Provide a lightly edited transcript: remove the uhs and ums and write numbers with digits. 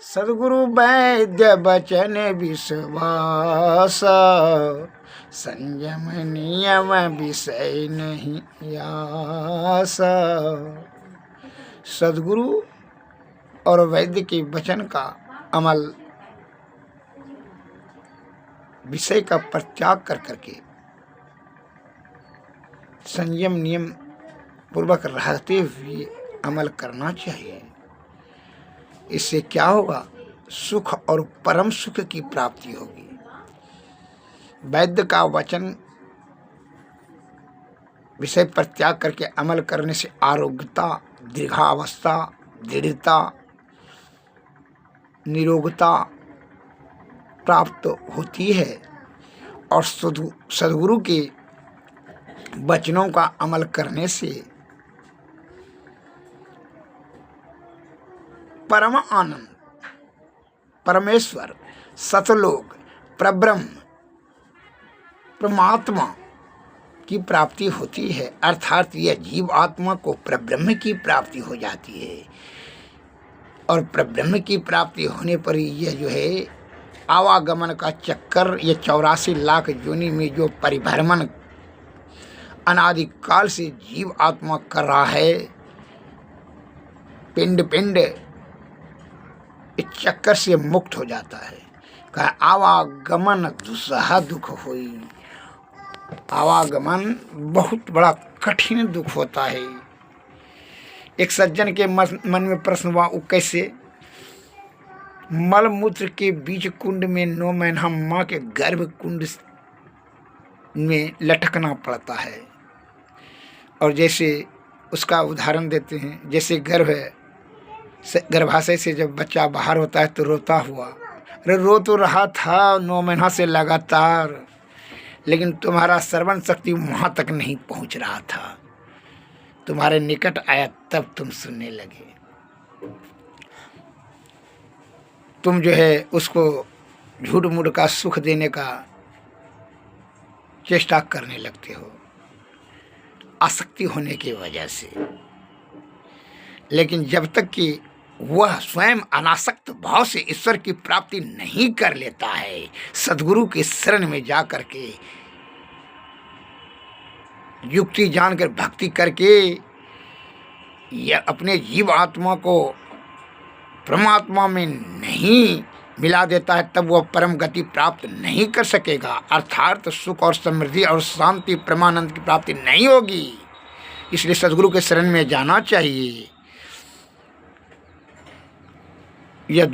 सद्गुरु वैद्य बचन विश्वास, संयम नियम विषय नहीं आस। सद्गुरु और वैद्य के वचन का अमल, विषय का परित्याग कर करके संयम नियम पूर्वक रहते हुए अमल करना चाहिए। इससे क्या होगा? सुख और परम सुख की प्राप्ति होगी। वैद्य का वचन विषय पर त्याग करके अमल करने से आरोग्यता, दीर्घावस्था, दृढ़ता, निरोगता प्राप्त होती है। और सद्गुरु के वचनों का अमल करने से परम आनंद, परमेश्वर, सतलोक, परब्रह्म, परमात्मा की प्राप्ति होती है। अर्थात यह जीव आत्मा को परब्रह्म की प्राप्ति हो जाती है। और परब्रह्म की प्राप्ति होने पर यह जो है आवागमन का चक्कर, ये 84 लाख योनि में जो परिभ्रमण अनादिकाल से जीव आत्मा कर रहा है, पिंड पिंड इस चक्कर से मुक्त हो जाता है। कहा आवागमन दुस्सह दुख होई। आवागमन बहुत बड़ा कठिन दुख होता है। एक सज्जन के मन में प्रश्न हुआ, वो कैसे? मलमूत्र के बीच कुंड में 9 महीना माँ के गर्भ कुंड में लटकना पड़ता है। और जैसे उसका उदाहरण देते हैं, जैसे गर्भाशय से जब बच्चा बाहर होता है तो रोता हुआ, अरे रो तो रहा था 9 महीना से लगातार, लेकिन तुम्हारा श्रवण शक्ति वहाँ तक नहीं पहुँच रहा था। तुम्हारे निकट आया तब तुम सुनने लगे। तुम जो है उसको झूठ मूठ का सुख देने का चेष्टा करने लगते हो, आसक्ति होने की वजह से। लेकिन जब तक कि वह स्वयं अनासक्त भाव से ईश्वर की प्राप्ति नहीं कर लेता है, सद्गुरु के शरण में जा करके युक्ति जानकर भक्ति करके यह अपने जीव आत्मा को परमात्मा में नहीं मिला देता है, तब वह परम गति प्राप्त नहीं कर सकेगा। अर्थात सुख और समृद्धि और शांति, परमानंद की प्राप्ति नहीं होगी। इसलिए सद्गुरु के शरण में जाना चाहिए। यह